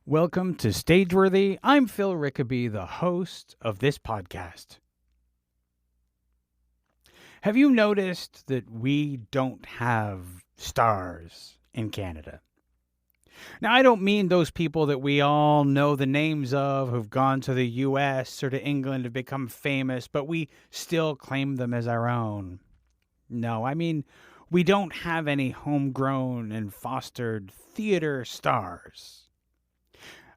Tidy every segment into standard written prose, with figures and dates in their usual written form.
Welcome to Stageworthy. I'm Phil Rickaby, the host of this podcast. Have you noticed that we don't have stars in Canada? Now, I don't mean those people that we all know the names of who've gone to the U.S. or to England to become famous, but we still claim them as our own. No, I mean we don't have any homegrown and fostered theater stars.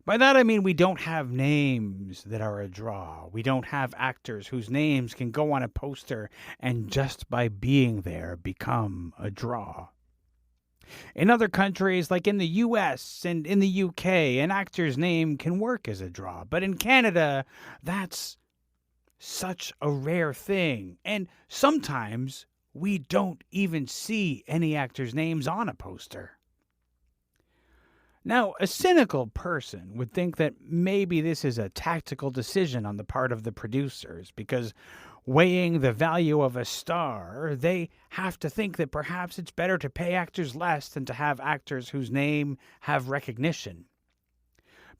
By that I mean we don't have names that are a draw. We don't have actors whose names can go on a poster and just by being there become a draw. In other countries, like in the US and in the UK, an actor's name can work as a draw. But in Canada, that's such a rare thing. And sometimes we don't even see any actors' names on a poster. Now, a cynical person would think that maybe this is a tactical decision on the part of the producers, because weighing the value of a star, they have to think that perhaps it's better to pay actors less than to have actors whose name have recognition.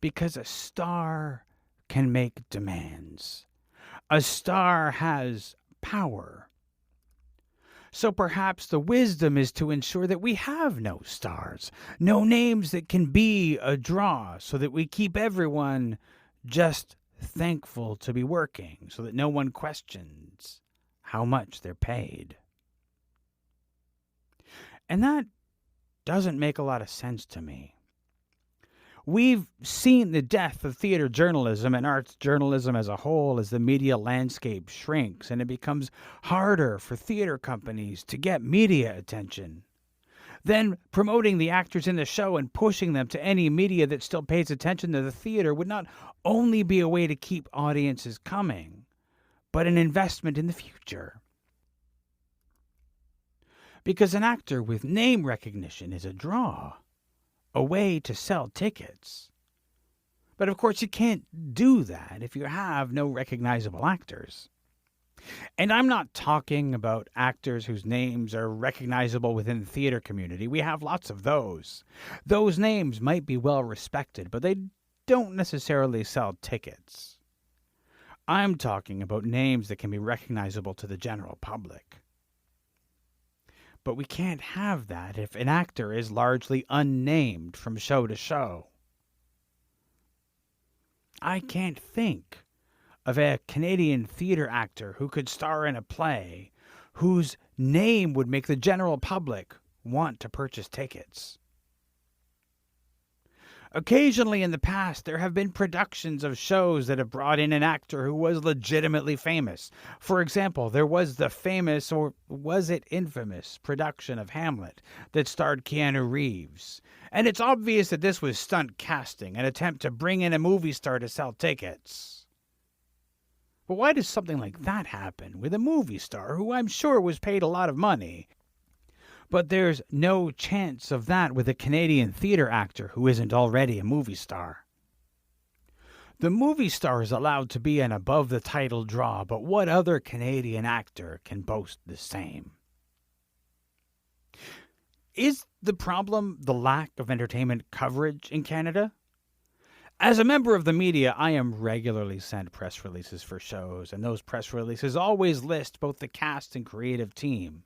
Because a star can make demands. A star has power. So perhaps the wisdom is to ensure that we have no stars, no names that can be a draw, so that we keep everyone just thankful to be working, so that no one questions how much they're paid. And that doesn't make a lot of sense to me. We've seen the death of theater journalism and arts journalism as a whole as the media landscape shrinks and it becomes harder for theater companies to get media attention. Then promoting the actors in the show and pushing them to any media that still pays attention to the theater would not only be a way to keep audiences coming, but an investment in the future. Because an actor with name recognition is a draw. A way to sell tickets. But of course you can't do that if you have no recognizable actors. And I'm not talking about actors whose names are recognizable within the theater community. We have lots of those. Those names might be well respected, but they don't necessarily sell tickets. I'm talking about names that can be recognizable to the general public. But we can't have that if an actor is largely unnamed from show to show. I can't think of a Canadian theater actor who could star in a play whose name would make the general public want to purchase tickets. Occasionally in the past, there have been productions of shows that have brought in an actor who was legitimately famous. For example, there was the famous, or was it infamous, production of Hamlet that starred Keanu Reeves. And it's obvious that this was stunt casting, an attempt to bring in a movie star to sell tickets. But why does something like that happen with a movie star who I'm sure was paid a lot of money? But there's no chance of that with a Canadian theater actor who isn't already a movie star. The movie star is allowed to be an above-the-title draw, but what other Canadian actor can boast the same? Is the problem the lack of entertainment coverage in Canada? As a member of the media, I am regularly sent press releases for shows, and those press releases always list both the cast and creative team.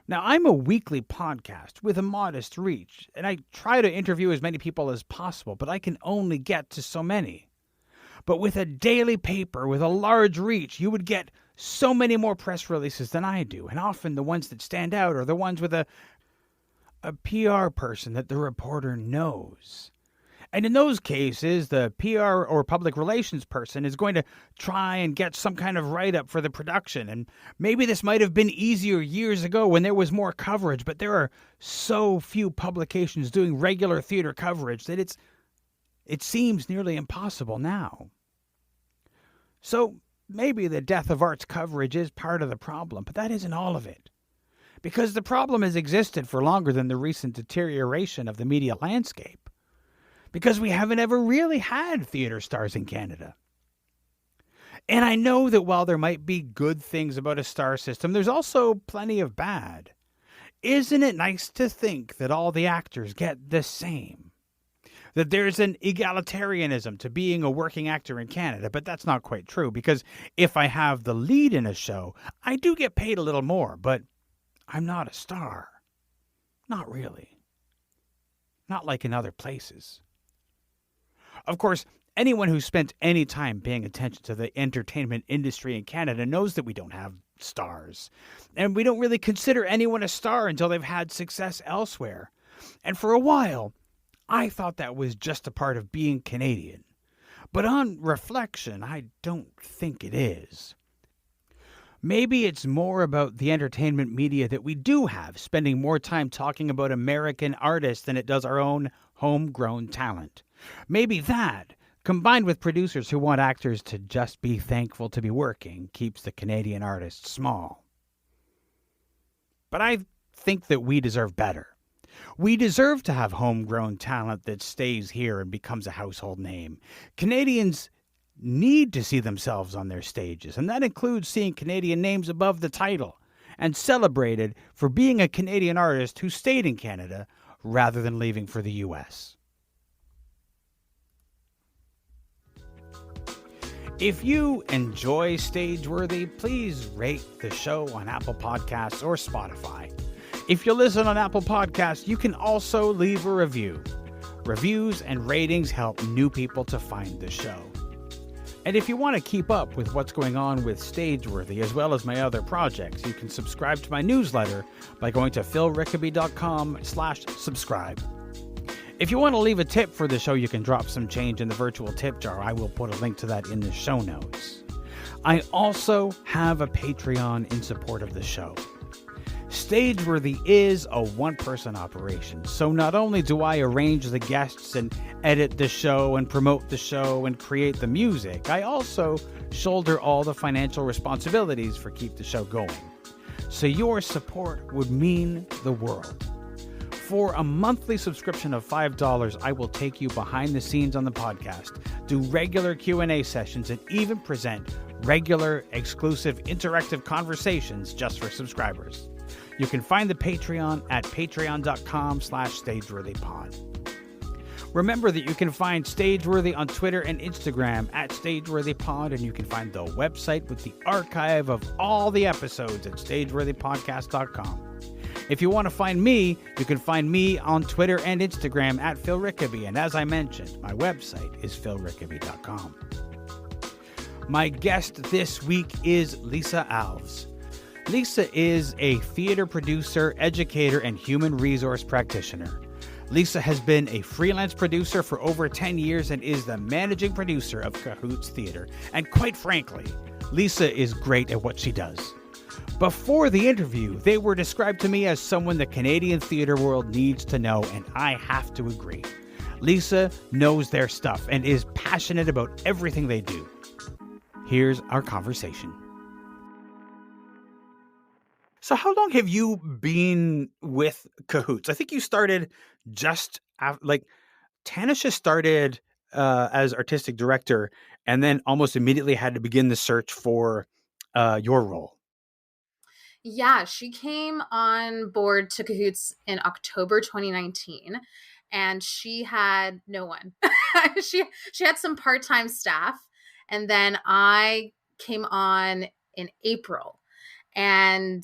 Now, I'm a weekly podcast with a modest reach, and I try to interview as many people as possible, but I can only get to so many. But with a daily paper with a large reach, you would get so many more press releases than I do, and often the ones that stand out are the ones with a PR person that the reporter knows. And in those cases, the PR or public relations person is going to try and get some kind of write-up for the production. And maybe this might have been easier years ago when there was more coverage, but there are so few publications doing regular theater coverage that it seems nearly impossible now. So maybe the death of arts coverage is part of the problem, but that isn't all of it. Because the problem has existed for longer than the recent deterioration of the media landscape. Because we haven't ever really had theater stars in Canada. And I know that while there might be good things about a star system, there's also plenty of bad. Isn't it nice to think that all the actors get the same? that there's an egalitarianism to being a working actor in Canada, but that's not quite true because if I have the lead in a show, I do get paid a little more, but I'm not a star. Not really. Not like in other places. Of course, anyone who's spent any time paying attention to the entertainment industry in Canada knows that we don't have stars. And we don't really consider anyone a star until they've had success elsewhere. And for a while, I thought that was just a part of being Canadian. But on reflection, I don't think it is. Maybe it's more about the entertainment media that we do have, spending more time talking about American artists than it does our own homegrown talent. Maybe that, combined with producers who want actors to just be thankful to be working, keeps the Canadian artist small. But I think that we deserve better. We deserve to have homegrown talent that stays here and becomes a household name. Canadians need to see themselves on their stages, and that includes seeing Canadian names above the title and celebrated for being a Canadian artist who stayed in Canada rather than leaving for the US. If you enjoy Stageworthy, please rate the show on Apple Podcasts or Spotify. If you listen on Apple Podcasts, you can also leave a review. Reviews and ratings help new people to find the show. And if you want to keep up with what's going on with Stageworthy as well as my other projects, you can subscribe to my newsletter by going to philrickaby.com/subscribe. If you want to leave a tip for the show, you can drop some change in the virtual tip jar. I will put a link to that in the show notes. I also have a Patreon in support of the show. Stageworthy is a one-person operation, so not only do I arrange the guests and edit the show and promote the show and create the music, I also shoulder all the financial responsibilities for keep the show going. So your support would mean the world. For a monthly subscription of $5, I will take you behind the scenes on the podcast, do regular Q&A sessions, and even present regular, exclusive, interactive conversations just for subscribers. You can find the Patreon at patreon.com/stageworthypod. Remember that you can find Stageworthy on Twitter and Instagram at stageworthypod, and you can find the website with the archive of all the episodes at stageworthypodcast.com. If you want to find me, you can find me on Twitter and Instagram at Phil Rickaby, and as I mentioned, my website is philrickaby.com. My guest this week is Lisa Alves. Lisa is a theater producer, educator, and human resource practitioner. Lisa has been a freelance producer for over 10 years and is the managing producer of Cahoots Theatre. And quite frankly, Lisa is great at what she does. Before the interview, they were described to me as someone the Canadian theater world needs to know, and I have to agree. Lisa knows their stuff and is passionate about everything they do. Here's our conversation. So how long have you been with Cahoots? I think you started just after, Tanisha started as artistic director and then almost immediately had to begin the search for your role. Yeah, she came on board to Cahoots in October 2019, and she had no one. she had some part-time staff, and then I came on in April, and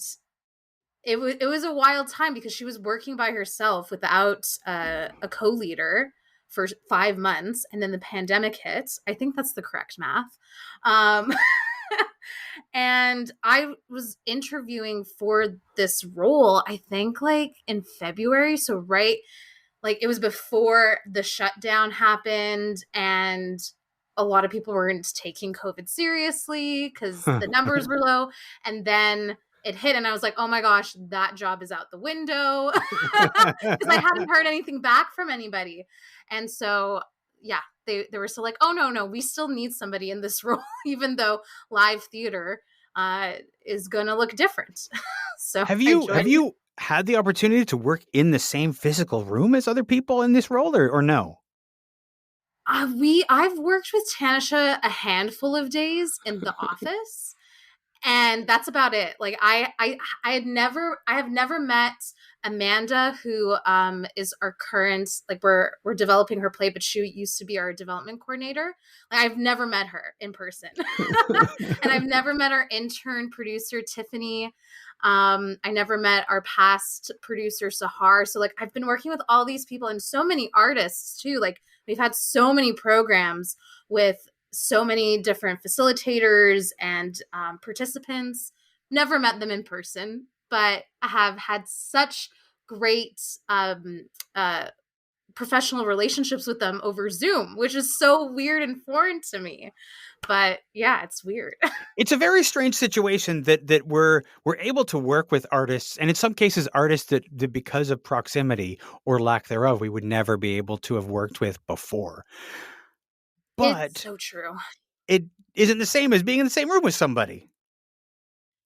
it was a wild time because she was working by herself without a co-leader for 5 months, and then the pandemic hit. I think that's the correct math. And I was interviewing for this role, I think in February. So it was before the shutdown happened, and a lot of people weren't taking COVID seriously because the numbers were low. And then it hit, and I was like, oh my gosh, that job is out the window because I hadn't heard anything back from anybody. And so, yeah, they were still like, oh, no, we still need somebody in this role, even though live theater is going to look different. So have you had the opportunity to work in the same physical room as other people in this role or no? I've worked with Tanisha a handful of days in the office, and that's about it. I have never met Amanda, who is our current, like we're developing her play, but she used to be our development coordinator. Like, I've never met her in person. And I've never met our intern producer, Tiffany. I never met our past producer, Sahar. So like I've been working with all these people and so many artists too. Like we've had so many programs with so many different facilitators and participants. Never met them in person, but I have had such great professional relationships with them over Zoom, which is so weird and foreign to me. But yeah, it's weird. It's a very strange situation that we're able to work with artists, and in some cases artists that because of proximity or lack thereof, we would never be able to have worked with before. It's But so true. it isn't the same as being in the same room with somebody.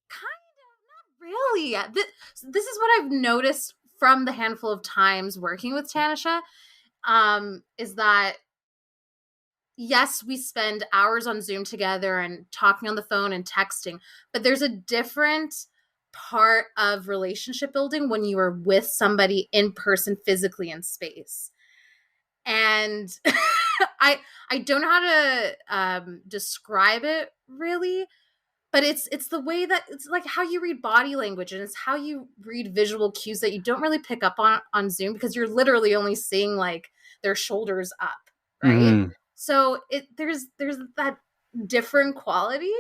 Kind of, not really. This is what I've noticed from the handful of times working with Tanisha, is that yes, we spend hours on Zoom together and talking on the phone and texting, but there's a different part of relationship building when you are with somebody in person, physically in space. And I don't know how to describe it really, but it's the way that it's like how you read body language and it's how you read visual cues that you don't really pick up on Zoom because you're literally only seeing like their shoulders up, right? Mm. So there's that different quality,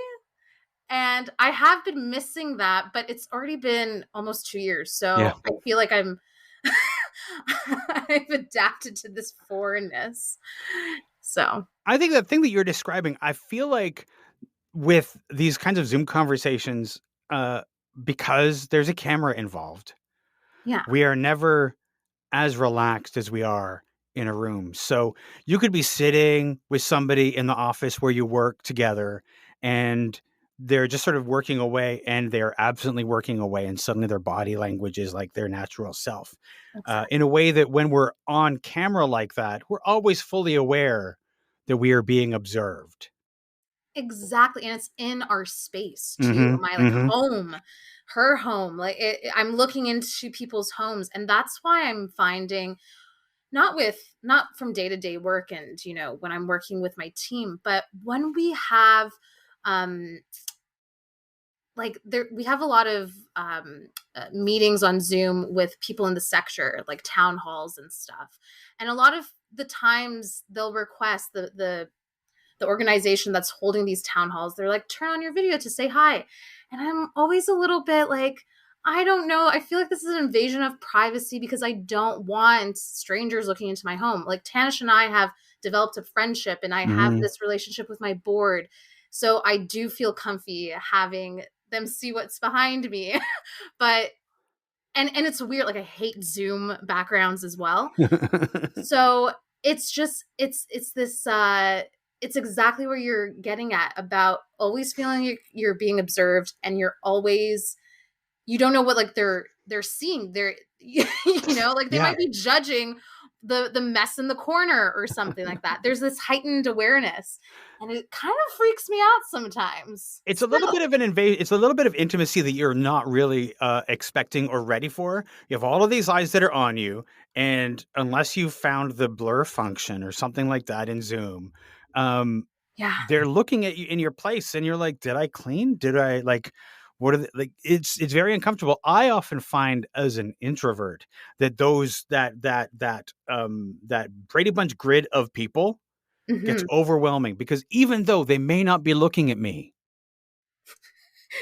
and I have been missing that, but it's already been almost 2 years, Yeah. so I feel like I've adapted to this foreignness. So I think that thing that you're describing, I feel like with these kinds of Zoom conversations, uh, because there's a camera involved, yeah, we are never as relaxed as we are in a room. So you could be sitting with somebody in the office where you work together and they're just sort of working away and they're absently working away. And suddenly their body language is like their natural self exactly. in a way that when we're on camera like that, we're always fully aware that we are being observed. Exactly, and it's in our space too. Mm-hmm. My like Mm-hmm. home, her home. Like I'm looking into people's homes, and that's why I'm finding not from day to day work and when I'm working with my team, but when we have um like there we have a lot of meetings on Zoom with people in the sector, like town halls and stuff, and a lot of the times they'll request the organization that's holding these town halls, they're like, turn on your video to say hi. And I'm always a little bit like, I don't know. I feel like this is an invasion of privacy because I don't want strangers looking into my home. Like Tanish and I have developed a friendship and I have Mm-hmm. this relationship with my board. So I do feel comfy having them see what's behind me. But and it's weird, like I hate Zoom backgrounds as well. So it's just it's this it's exactly where you're getting at about always feeling you're being observed, and you don't know what like they're seeing. They're like they Yeah. might be judging the mess in the corner or something like that. There's this heightened awareness, and it kind of freaks me out sometimes. It's a little Still. bit of an invasion. It's a little bit of intimacy that you're not really expecting or ready for. You have all of these eyes that are on you, and unless you found the blur function or something like that in Zoom, um, Yeah. they're looking at you in your place, and you're like, "Did I clean? Did I like? What are they, like?" It's very uncomfortable. I often find as an introvert that that Brady Bunch grid of people gets Hmm. overwhelming because even though they may not be looking at me,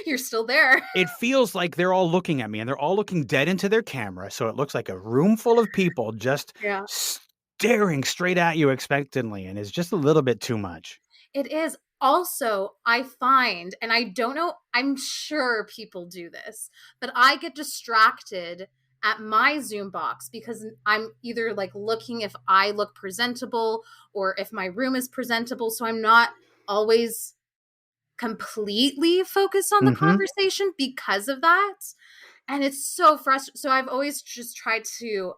You're still there. it feels like they're all looking at me and they're all looking dead into their camera. So it looks like a room full of people just Yeah. staring straight at you expectantly. And it's just a little bit too much. It is. Also, I find, and I don't know, I'm sure people do this, but I get distracted at my Zoom box because I'm either like looking if I look presentable or if my room is presentable. So I'm not always completely focused on the Mm-hmm. conversation because of that. And it's so frustrating. So I've always just tried to,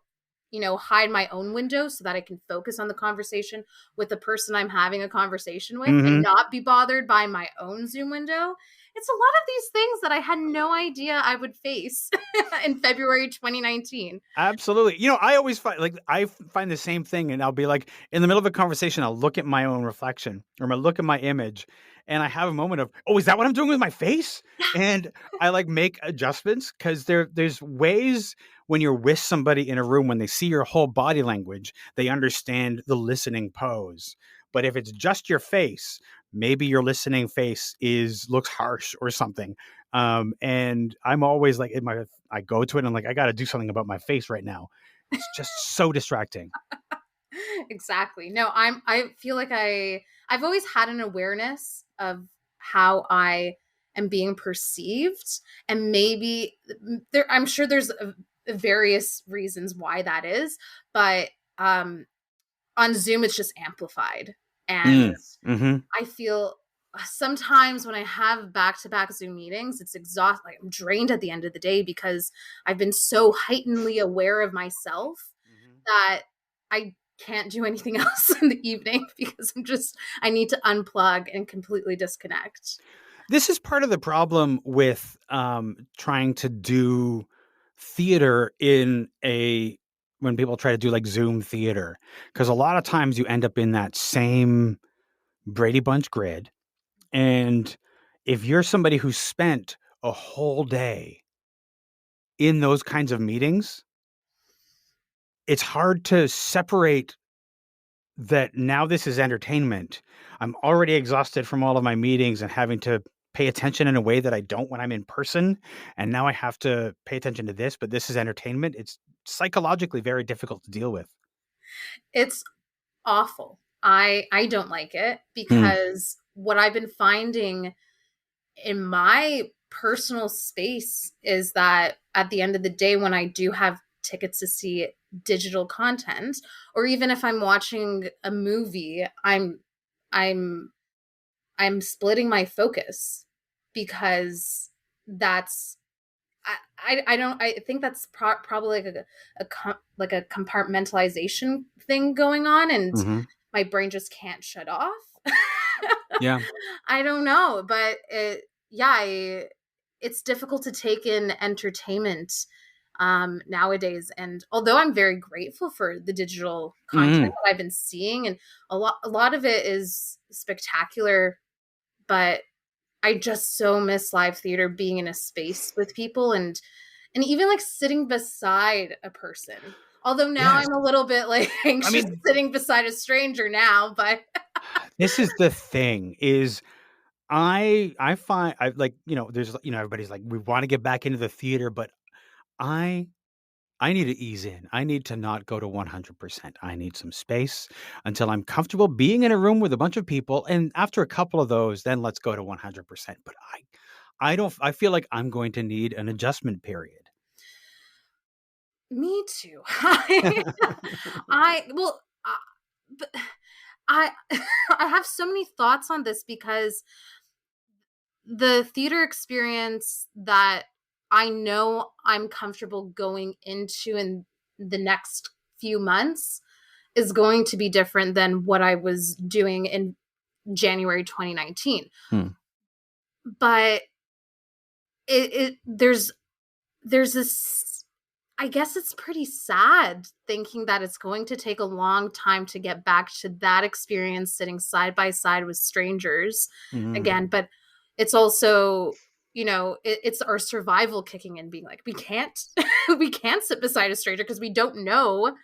hide my own window so that I can focus on the conversation with the person I'm having a conversation with and Mm-hmm. not be bothered by my own Zoom window. it's a lot of these things that I had no idea I would face in February 2019. Absolutely. I always find the same thing, and I'll be like in the middle of a conversation, I'll look at my own reflection or I'll look at my image, and I have a moment of, oh, is that what I'm doing with my face? And I like make adjustments because there's ways when you're with somebody in a room, when they see your whole body language, they understand the listening pose. But if it's just your face, maybe your listening face looks harsh or something. And I'm always like I go to it and I'm like, I got to do something about my face right now. It's just so distracting. Exactly. No, I feel like I've always had an awareness of how I am being perceived, and maybe I'm sure there's various reasons why that is, but on Zoom it's just amplified. And Mm-hmm. I feel sometimes when I have back-to-back Zoom meetings, it's exhausting. Like, I'm drained at the end of the day because I've been so heightenedly aware of myself that I can't do anything else in the evening because I need to unplug and completely disconnect. This is part of the problem with trying to do theater when people try to do like Zoom theater, because a lot of times you end up in that same Brady Bunch grid. And if you're somebody who spent a whole day in those kinds of meetings, it's hard to separate that now this is entertainment. I'm already exhausted from all of my meetings and having to pay attention in a way that I don't when I'm in person. And now I have to pay attention to this, but this is entertainment. It's psychologically very difficult to deal with. It's awful. I don't like it because what I've been finding in my personal space is that at the end of the day, when I do have tickets to see digital content, or even if I'm watching a movie, I'm splitting my focus because that's I think that's probably like a compartmentalization thing going on, and Mm-hmm. my brain just can't shut off. Yeah. I don't know, but it's difficult to take in entertainment nowadays. And although I'm very grateful for the digital content that I've been seeing, and a lot of it is spectacular, but I just so miss live theater, being in a space with people, and even like sitting beside a person. Although now Yes. I'm a little bit like anxious sitting beside a stranger now, but This is the thing is I find I like, there's, everybody's like, we want to get back into the theater, but I I need to ease in. I need to not go to 100%. I need some space until I'm comfortable being in a room with a bunch of people. And after a couple of those, then let's go to 100%. But I feel like I'm going to need an adjustment period. me too. I well, but I I have so many thoughts on this because the theater experience that I know I'm comfortable going into in the next few months is going to be different than what I was doing in January 2019. Hmm. But there's this, I guess it's pretty sad thinking that it's going to take a long time to get back to that experience sitting side by side with strangers again. But it's also, it's our survival kicking in, being like, we can't we can't sit beside a stranger because we don't know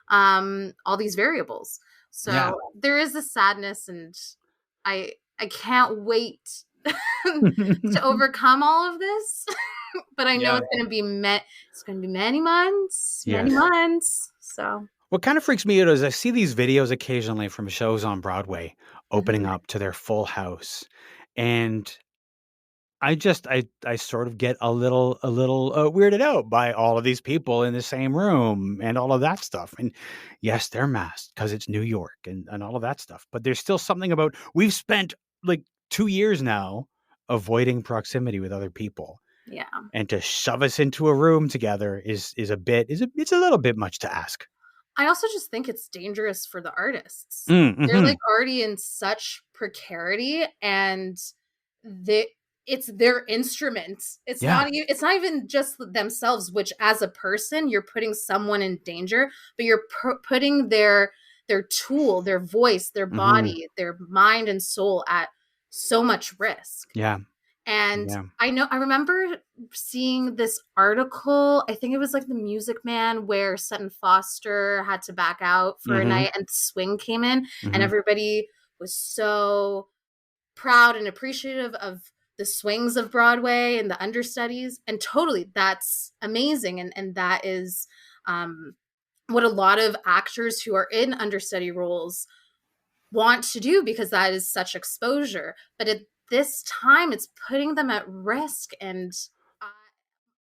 all these variables. So there is a sadness, and I can't wait to overcome all of this. But I know it's going to be many months, many months. So what kind of freaks me out is I see these videos occasionally from shows on Broadway opening up to their full house, and I sort of get a little weirded out by all of these people in the same room and all of that stuff. And yes, they're masked because it's New York and all of that stuff. But there's still something about, we've spent like 2 years now avoiding proximity with other people. yeah. And to shove us into a room together it's a little bit much to ask. I also just think it's dangerous for the artists. Mm-hmm. They're like already in such precarity, and it's their instrument. Yeah. It's not even just themselves, which as a person you're putting someone in danger, but you're putting their tool, their voice, their Hmm. body, their mind and soul at so much risk. Yeah. And Yeah. I remember seeing this article, I think it was like the Music Man, where Sutton Foster had to back out for a Hmm. night and Swing came in, and Hmm. everybody was so proud and appreciative of the swings of Broadway and the understudies. And totally, that's amazing. And that is what a lot of actors who are in understudy roles want to do, because that is such exposure. But at this time, it's putting them at risk. And I,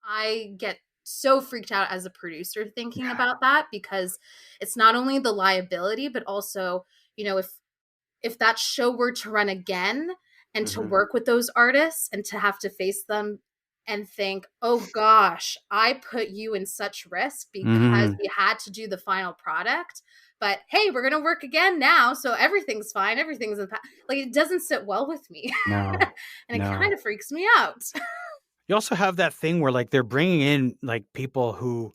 I get so freaked out as a producer thinking about that, because it's not only the liability, but also, if that show were to run again and to Hmm. work with those artists and to have to face them and think, oh gosh, I put you in such risk because Hmm. we had to do the final product. But hey, we're going to work again now. So everything's fine. Everything's like, it doesn't sit well with me. No. And it kind No. of freaks me out. You also have that thing where like they're bringing in like people who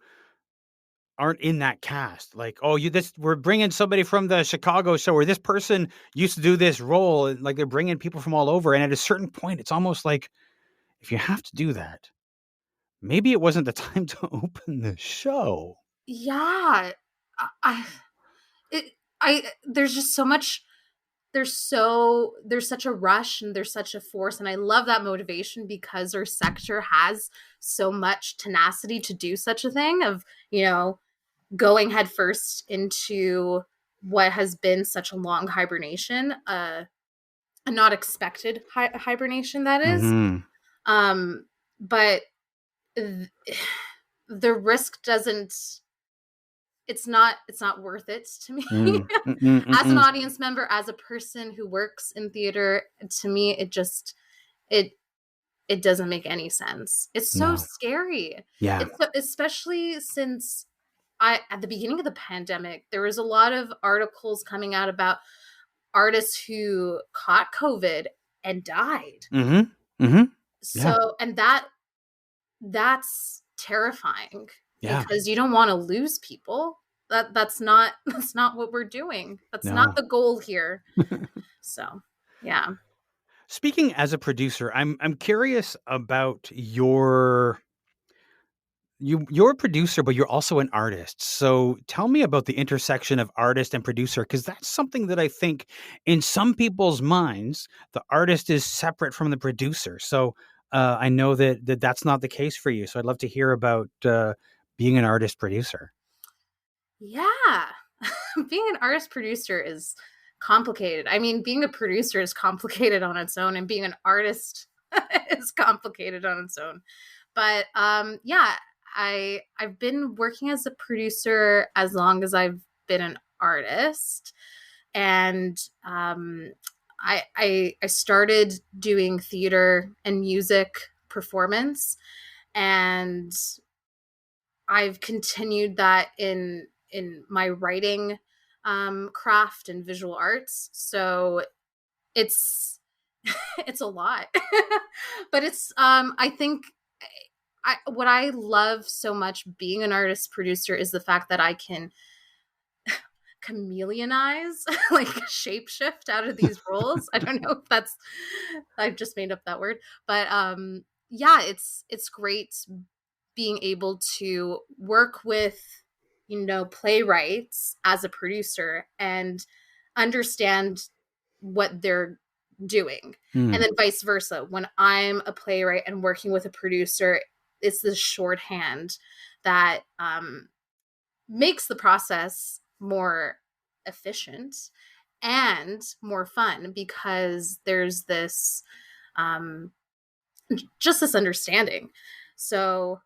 aren't in that cast. Like, oh, we're bringing somebody from the Chicago show, or this person used to do this role. And like they're bringing people from all over. And at a certain point, it's almost like if you have to do that, maybe it wasn't the time to open the show. Yeah. I, it, there's just so much, there's such a rush and there's such a force, and I love that motivation because our sector has so much tenacity to do such a thing of, going headfirst into what has been such a long hibernation, a not expected hibernation, that is. Mm-hmm. But th- the risk doesn't, it's not worth it to me. Mm. Mm-mm, As an mm-mm. audience member, as a person who works in theater, to me it it doesn't make any sense. It's so No. scary. Yeah. It's so, especially since I at the beginning of the pandemic, there was a lot of articles coming out about artists who caught COVID and died. Mm-hmm. Mm-hmm. Yeah. So, and that's terrifying, Yeah. because you don't want to lose people. That's not that's not what we're doing. That's not No. the goal here. So, yeah. Speaking as a producer, I'm curious about you're a producer, but you're also an artist. So tell me about the intersection of artist and producer, because that's something that I think in some people's minds, the artist is separate from the producer. So I know that's not the case for you. So I'd love to hear about being an artist producer. Yeah. Being an artist producer is complicated. I mean, being a producer is complicated on its own, and being an artist is complicated on its own. But yeah, I've been working as a producer as long as I've been an artist. And I started doing theater and music performance, and I've continued that in my writing craft and visual arts. So it's it's a lot, but it's I think what I love so much being an artist producer is the fact that I can chameleonize, like shapeshift out of these roles. I don't know if that's, I've just made up that word, but yeah, it's great being able to work with, playwrights as a producer and understand what they're doing. And Hmm. then vice versa. When I'm a playwright and working with a producer, it's the shorthand that makes the process more efficient and more fun, because there's this um, just this understanding. So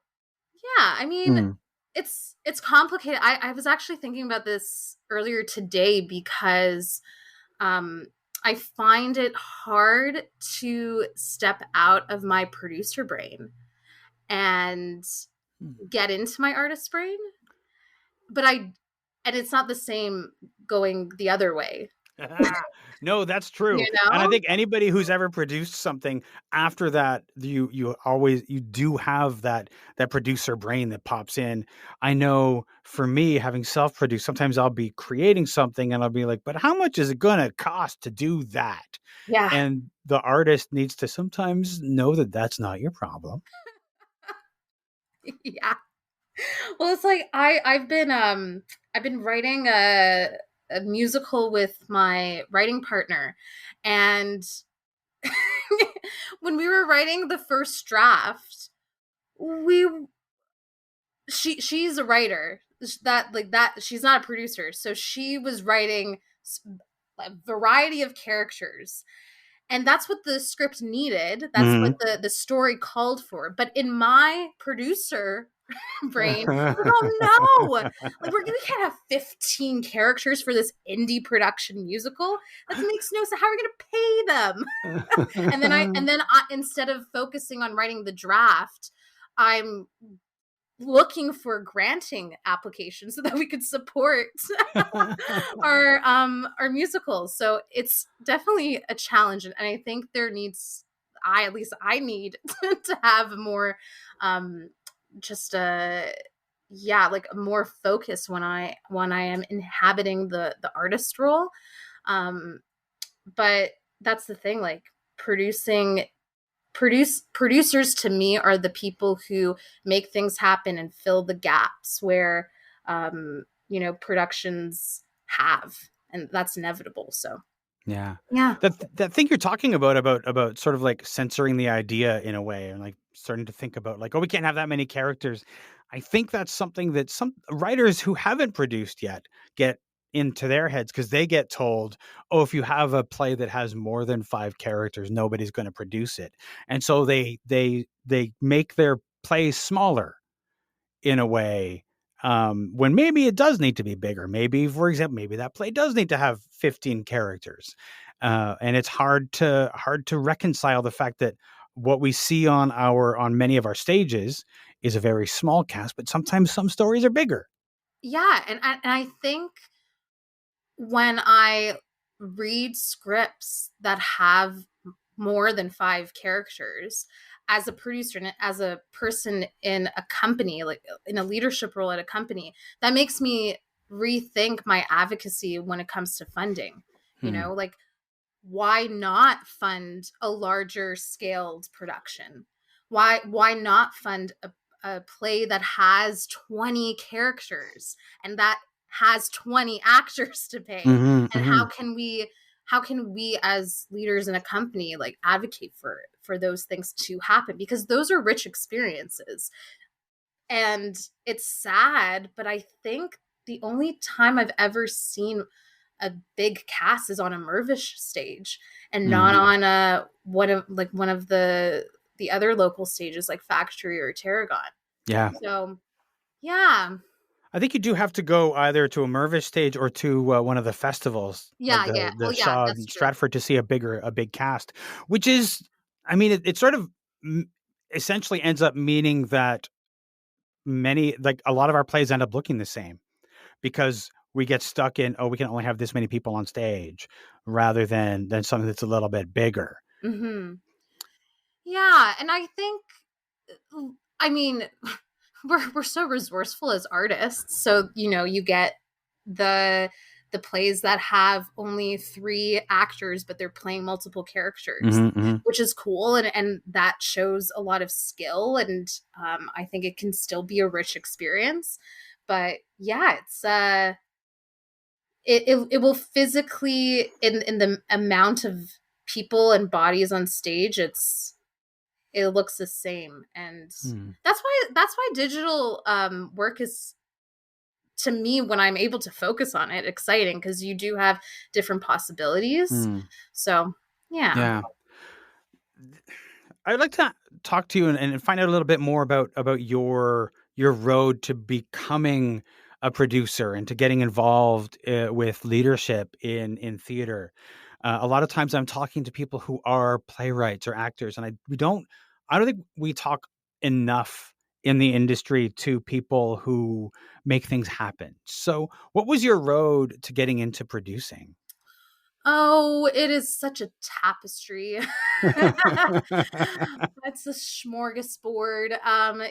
yeah, I mean, Hmm. it's complicated. I was actually thinking about this earlier today, because um, I find it hard to step out of my producer brain and get into my artist brain. But and it's not the same going the other way. No, that's You true. And I know? think anybody who's ever produced something after that, you do have that producer brain that pops in. I know for me, having self-produced, sometimes I'll be creating something and I'll be like, but how much is it gonna cost to do that? Yeah. And the artist needs to sometimes know that that's not your problem. Yeah. Well, it's like I've been writing a musical with my writing partner, and when we were writing the first draft, we she's a writer, that like that she's not a producer, so she was writing a variety of characters, and that's what the script needed, that's what Mhm. the story called for. But in my producer brain, like, oh no, like we can't have 15 characters for this indie production musical. That makes no sense. How are we going to pay them? And then I instead of focusing on writing the draft, I'm looking for granting applications so that we could support our musicals. So it's definitely a challenge, and I think there needs I at least I need to have more um just a yeah, like more focus when I am inhabiting the artist role. um but that's the thing, like producing producers to me are the people who make things happen and fill the gaps where productions have, and that's inevitable. So Yeah. yeah. That thing you're talking about sort of like censoring the idea in a way and like starting to think about like, oh, we can't have that many characters. I think that's something that some writers who haven't produced yet get into their heads because they get told, oh, if you have a play that has more than 5 characters, nobody's going to produce it. And so they make their plays smaller in a way, when maybe it does need to be bigger. Maybe, for example, maybe that play does need to have 15 characters, and it's hard to reconcile the fact that what we see on many of our stages is a very small cast, but sometimes some stories are bigger. Yeah, and I think when I read scripts that have more than 5 characters, as a producer and as a person in a company, like in a leadership role at a company, that makes me rethink my advocacy when it comes to funding. Hmm. Like, why not fund a larger scaled production? Why not fund a play that has 20 characters and that has 20 actors to pay? Hmm. And Hmm. how can we as leaders in a company like advocate for those things to happen, because those are rich experiences. And it's sad, but I think the only time I've ever seen a big cast is on a Mervish stage, and not Hmm. on a one of the other local stages like Factory or Tarragon. Yeah. So yeah. I think you do have to go either to a Mervish stage or to one of the festivals, like Yeah, yeah. the Well, yeah, Shaw that's in true. Stratford, to see a big cast, which is, I mean, it sort of essentially ends up meaning that like a lot of our plays end up looking the same because we get stuck in, oh, we can only have this many people on stage, rather than something that's a little bit bigger. Mhm. Yeah, and I think, I mean, we're so resourceful as artists. So, you get the the plays that have only 3 actors, but they're playing multiple characters, Hmm. Hmm. which is cool, and that shows a lot of skill, and I think it can still be a rich experience. But yeah, it will physically, in the amount of people and bodies on stage, it looks the same. And Hmm. that's why digital work is, to me, when I'm able to focus on it, exciting, because you do have different possibilities. Hmm. So yeah. Yeah. I'd like to talk to you and find out a little bit more about your road to becoming a producer and to getting involved with leadership in theater. A lot of times, I'm talking to people who are playwrights or actors, and I don't think we talk enough in the industry to people who make things happen. So, what was your road to getting into producing? Oh, it is such a tapestry. That's a smorgasbord.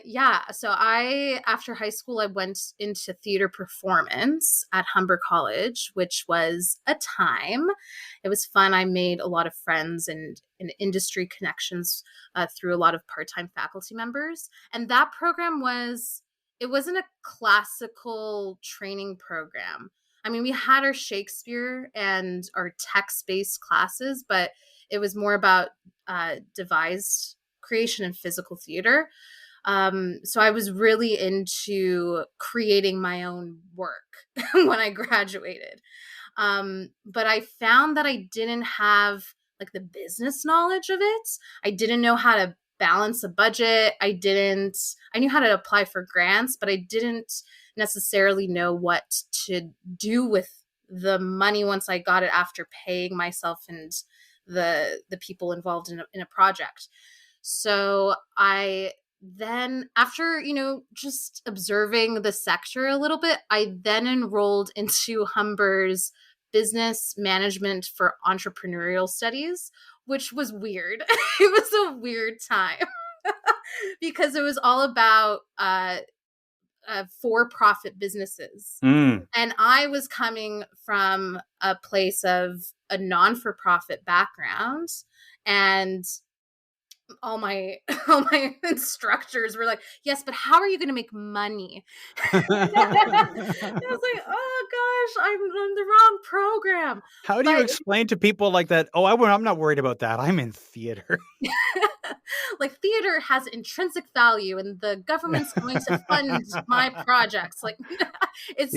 Yeah. So after high school, I went into theater performance at Humber College, which was a time. It was fun. I made a lot of friends and industry connections through a lot of part-time faculty members. And that program it wasn't a classical training program. I mean, we had our Shakespeare and our text-based classes, but it was more about devised creation and physical theater. So I was really into creating my own work when I graduated. But I found that I didn't have like the business knowledge of it. I didn't know how to balance a budget. I knew how to apply for grants, but I didn't necessarily know what to do with the money once I got it after paying myself and the people involved in a project. So I then, after, just observing the sector a little bit, I then enrolled into Humber's business management for entrepreneurial studies, which was weird. It was a weird time because it was all about for-profit businesses. Mm. And I was coming from a place of a non-for-profit background, and all my instructors were like, yes, but how are you going to make money? I was like, oh gosh, I'm on the wrong program. How do you explain to people like that? Oh, I'm not worried about that. I'm in theater. Like, theater has intrinsic value and the government's going to fund my projects. Like, it's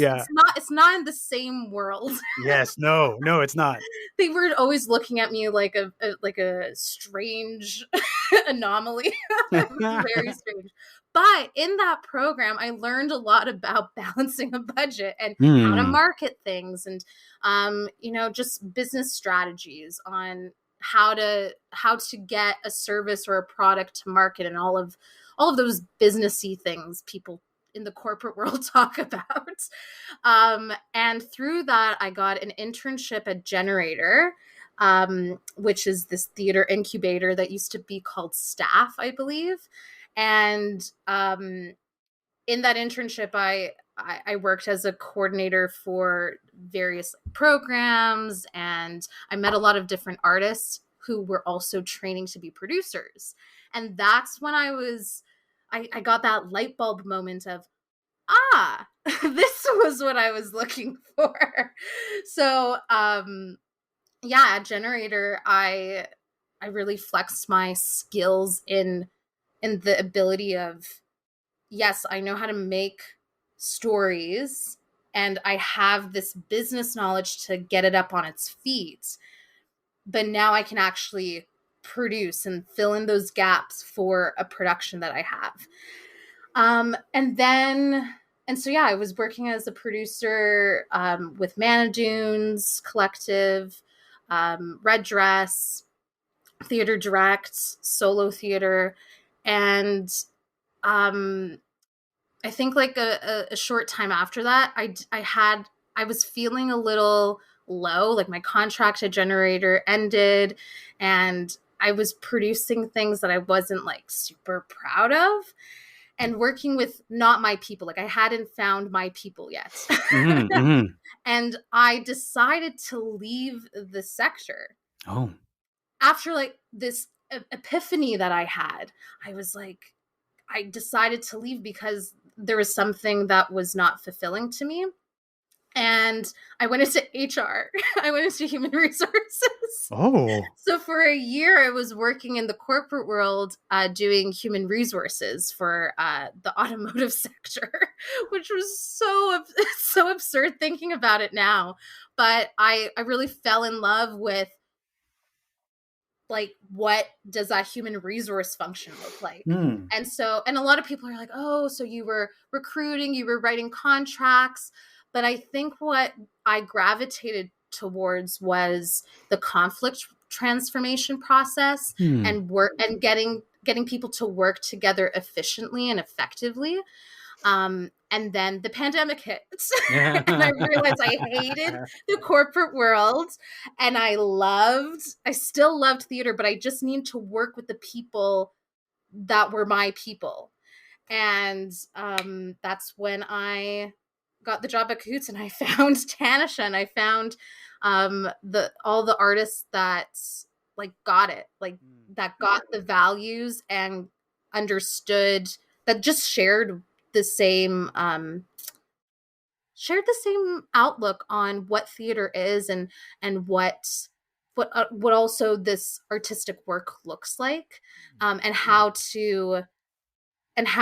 not in the same world. Yes, no, it's not. They were always looking at me like a strange anomaly. It was very strange. But in that program, I learned a lot about balancing a budget and how to market things, and just business strategies on how to get a service or a product to market, and all of those businessy things people in the corporate world talk about. And through that, I got an internship at Generator, which is this theater incubator that used to be called Staff, I believe. And in that internship, I worked as a coordinator for various programs, and I met a lot of different artists who were also training to be producers. And that's when I got that light bulb moment of, this was what I was looking for. So, at Generator, I really flexed my skills in the ability of, yes, I know how to make stories, and I have this business knowledge to get it up on its feet. But now I can actually produce and fill in those gaps for a production that I have. I was working as a producer with Manidoons Collective, Red Dress, Theater Direct, Soulo Theatre, and I think like a short time after that, I was feeling a little low, like my contract at Generator ended, and I was producing things that I wasn't like super proud of, and working with not my people. Like, I hadn't found my people yet. Mm-hmm. And I decided to leave the sector. Oh. After like this epiphany that I had, I decided to leave because there was something that was not fulfilling to me. And I went into HR. I went into human resources. Oh. So for a year, I was working in the corporate world doing human resources for the automotive sector, which was so absurd thinking about it now. But I really fell in love with, like, what does that human resource function look like? And a lot of people are like, oh, so you were recruiting, you were writing contracts. But I think what I gravitated towards was the conflict transformation process and work, and getting people to work together efficiently and effectively. And then the pandemic hit. And I realized I hated the corporate world, and I still loved theater, but I just needed to work with the people that were my people. And that's when I got the job at Cahoots, and I found Tanisha, and I found all the artists that like got it, like that got the values and understood, that just shared the same outlook on what theater is, and what also this artistic work looks like, and how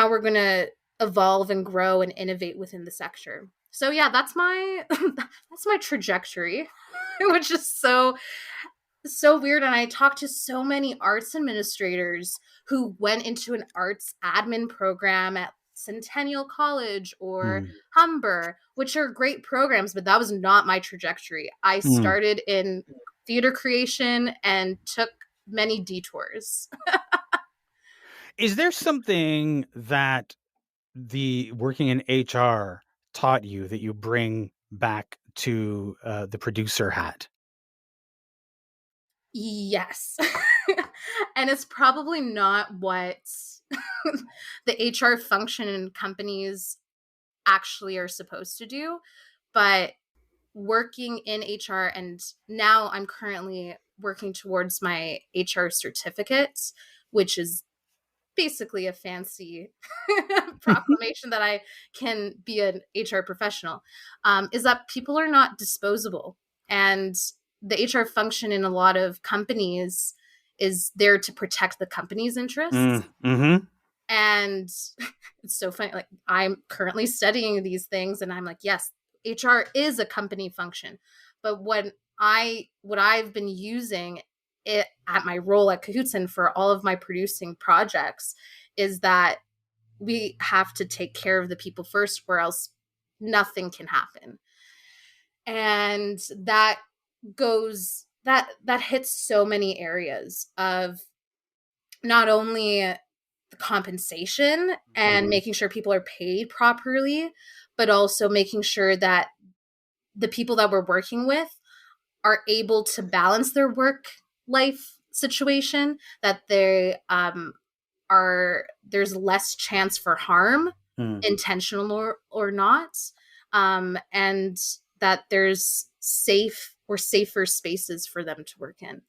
we're going to evolve and grow and innovate within the sector. So yeah, that's my that's my trajectory, which is so weird. And I talked to so many arts administrators who went into an arts admin program at Centennial College or Humber, which are great programs, but that was not my trajectory. I started in theater creation and took many detours. Is there something that the working in HR taught you that you bring back to the producer hat? Yes. And it's probably not what the HR function in companies actually are supposed to do, but working in HR, and now I'm currently working towards my HR certificate, which is basically a fancy proclamation that I can be an HR professional, is that people are not disposable. And the HR function in a lot of companies is there to protect the company's interests. Mm-hmm. And it's so funny. Like, I'm currently studying these things, and I'm like, yes, HR is a company function. But what I've been using it at my role at Cahoots and for all of my producing projects is that we have to take care of the people first, or else nothing can happen. And that hits so many areas of not only the compensation and making sure people are paid properly, but also making sure that the people that we're working with are able to balance their work life situation, that they there's less chance for harm, intentional or not, and that there's safer spaces for them to work in.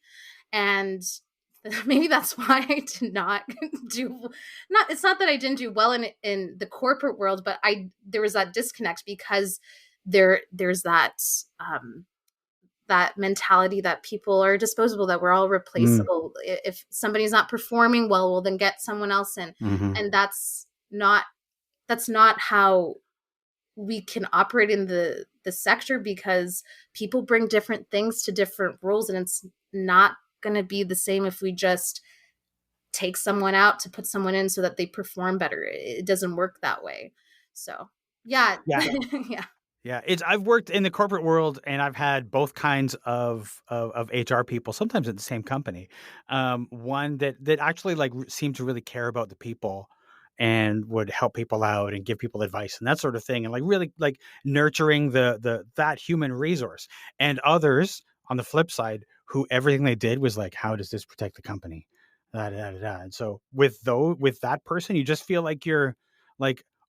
And maybe that's why I did not it's not that I didn't do well in the corporate world, but there was that disconnect, because there's that mentality that people are disposable, that we're all replaceable. If somebody's not performing well, we'll then get someone else in. And that's not how we can operate in the sector, because people bring different things to different roles, and it's not going to be the same if we just take someone out to put someone in so that they perform better. It doesn't work that way. So yeah. Yeah, I've worked in the corporate world, and I've had both kinds of HR people, sometimes at the same company. One that actually seemed to really care about the people and would help people out and give people advice and that sort of thing, and really nurturing that human resource. And others on the flip side, who everything they did was how does this protect the company? And so with that person, you just feel like you're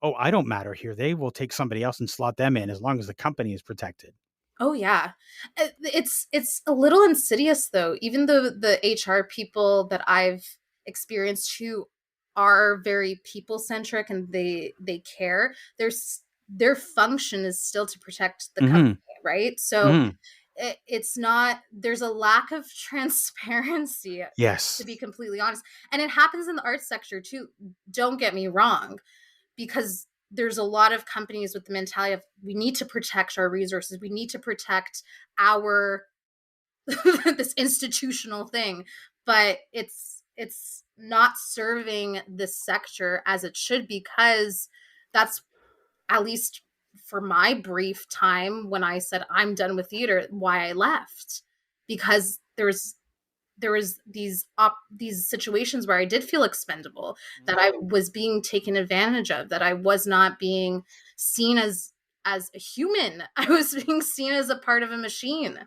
oh, I don't matter here. They will take somebody else and slot them in as long as the company is protected. Oh yeah. It's a little insidious though. Even though the HR people that I've experienced who are very people centric and they care, their function is still to protect the company, right? So it's not, there's a lack of transparency. Yes. To be completely honest. And it happens in the arts sector too. Don't get me wrong, because there's a lot of companies with the mentality of, we need to protect our resources. We need to protect our this institutional thing, but it's not serving the sector as it should, because that's, at least for my brief time when I said I'm done with theater, why I left, because there's there was these situations where I did feel expendable, that I was being taken advantage of, that I was not being seen as a human. I was being seen as a part of a machine.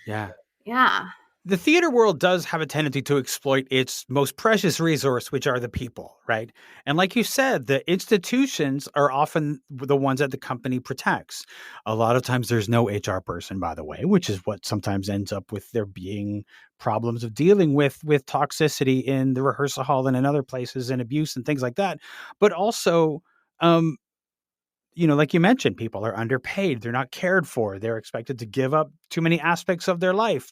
Yeah. Yeah. The theater world does have a tendency to exploit its most precious resource, which are the people, right? And like you said, the institutions are often the ones that the company protects. A lot of times there's no HR person, by the way, which is what sometimes ends up with there being problems of dealing with toxicity in the rehearsal hall and in other places and abuse and things like that. But also, um, like you mentioned, people are underpaid. They're not cared for. They're expected to give up too many aspects of their life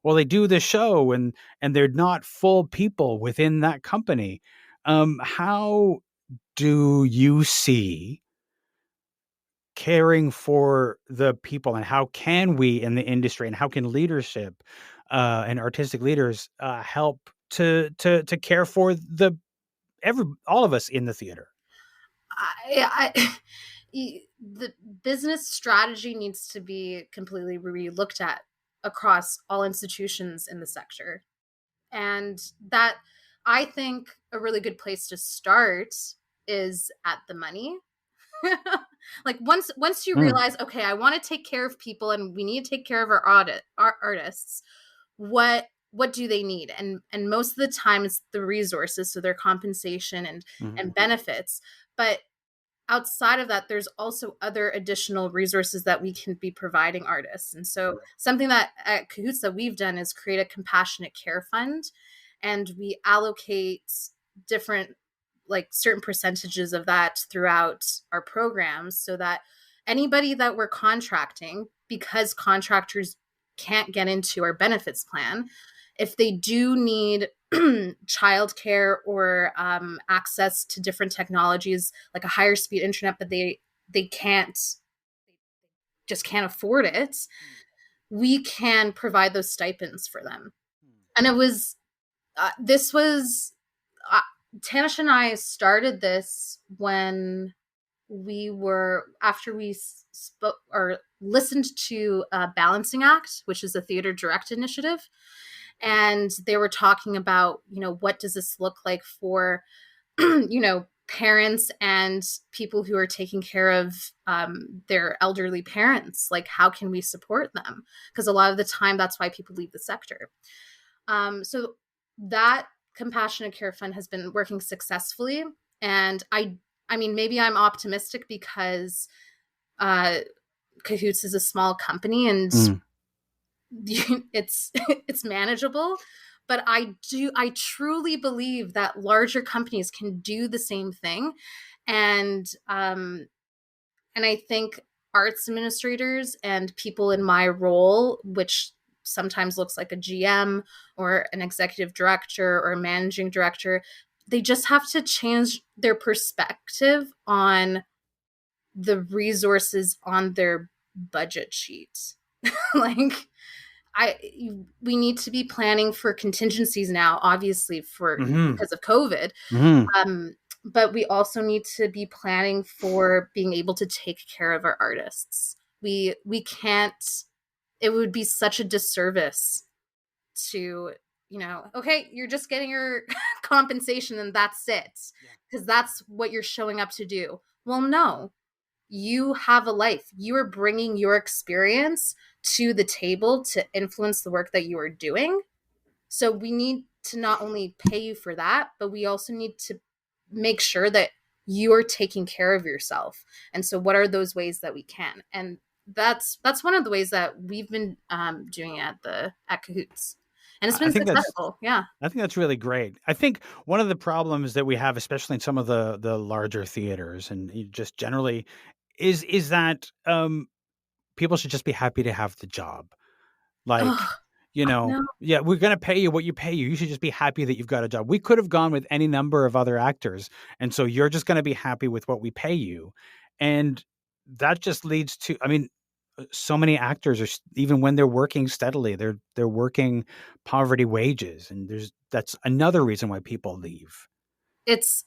they do the show, and they're not full people within that company. How do you see caring for the people, and how can we in the industry, and how can leadership and artistic leaders help to care for all of us in the theater? I the business strategy needs to be completely re-looked at across all institutions in the sector. And that, I think, a really good place to start is at the money. Like once you Mm, realize, okay, I want to take care of people and we need to take care of our artists, what do they need? And most of the time it's the resources, so their compensation mhm, and benefits. But outside of that, there's also other additional resources that we can be providing artists. And so something that at Cahoots that we've done is create a compassionate care fund, and we allocate different, like certain percentages of that throughout our programs, so that anybody that we're contracting, because contractors can't get into our benefits plan, if they do need childcare or access to different technologies like a higher speed internet, but they can't afford it, we can provide those stipends for them. And it was this was uh, Tanisha and I started this when we were after we spoke or listened to Balancing Act, which is a theater direct initiative, and they were talking about, what does this look like for parents and people who are taking care of their elderly parents. Like, how can we support them? Because a lot of the time that's why people leave the sector. So that compassionate care fund has been working successfully. And I mean, maybe I'm optimistic because uh, Cahoots is a small company and mm, it's manageable. But I truly believe that larger companies can do the same thing. And I think arts administrators and people in my role, which sometimes looks like a GM or an executive director or a managing director, they just have to change their perspective on the resources on their budget sheet. Like, I we need to be planning for contingencies now, obviously, for mhm, because of COVID. mhm. But we also need to be planning for being able to take care of our artists. We can't. It would be such a disservice to, okay, you're just getting your compensation and that's it, because that's what you're showing up to do. Well, no, you have a life. You are bringing your experience to the table to influence the work that you are doing. So we need to not only pay you for that, but we also need to make sure that you're taking care of yourself. And so what are those ways that we can? And that's one of the ways that we've been doing at Cahoots. And it's I been think that's successful. Yeah. I think that's really great. I think one of the problems that we have, especially in some of the larger theaters and just generally, is that people should just be happy to have the job. Oh, Like, I know. yeah, we're gonna pay you what you pay you. You should just be happy that you've got a job. We could have gone with any number of other actors, and so you're just gonna be happy with what we pay you, and that just leads to. I mean, so many actors are even when they're working steadily, they're working poverty wages, and that's another reason why people leave. It's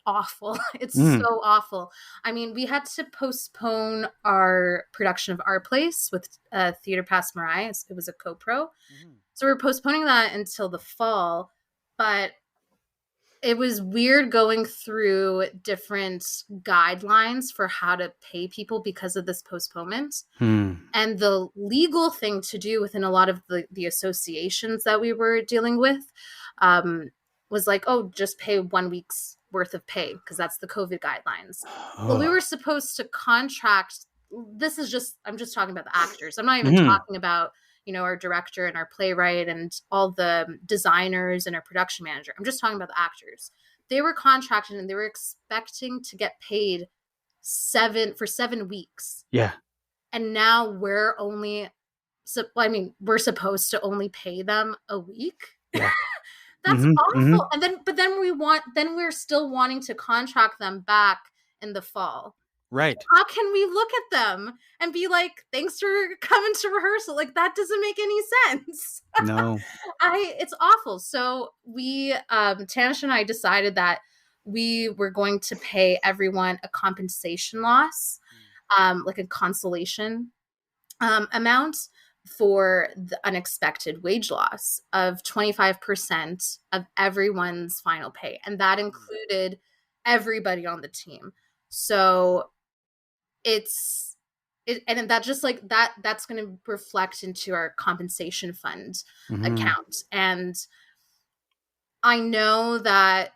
awful. It's Mm, so awful. I mean, we had to postpone our production of Our Place with Theater Pass Mariah. It was a co-pro. So we're postponing that until the fall, but it was weird going through different guidelines for how to pay people because of this postponement. And the legal thing to do within a lot of the associations that we were dealing with was like, oh, just pay 1 week's worth of pay because that's the COVID guidelines. Well, we were supposed to contract. I'm just talking about the actors. I'm not even talking about, our director and our playwright and all the designers and our production manager. I'm just talking about the actors. They were contracted and they were expecting to get paid for 7 weeks. Yeah. And now we're supposed to only pay them a week. Yeah. That's awful. And then we're still wanting to contract them back in the fall. Right. How can we look at them and be like, thanks for coming to rehearsal? Like, that doesn't make any sense. No. It's awful. So we, Tanisha and I decided that we were going to pay everyone a compensation loss, like a consolation amount for the unexpected wage loss of 25% of everyone's final pay. And that included everybody on the team. So and that just like that's going to reflect into our compensation fund account. And I know that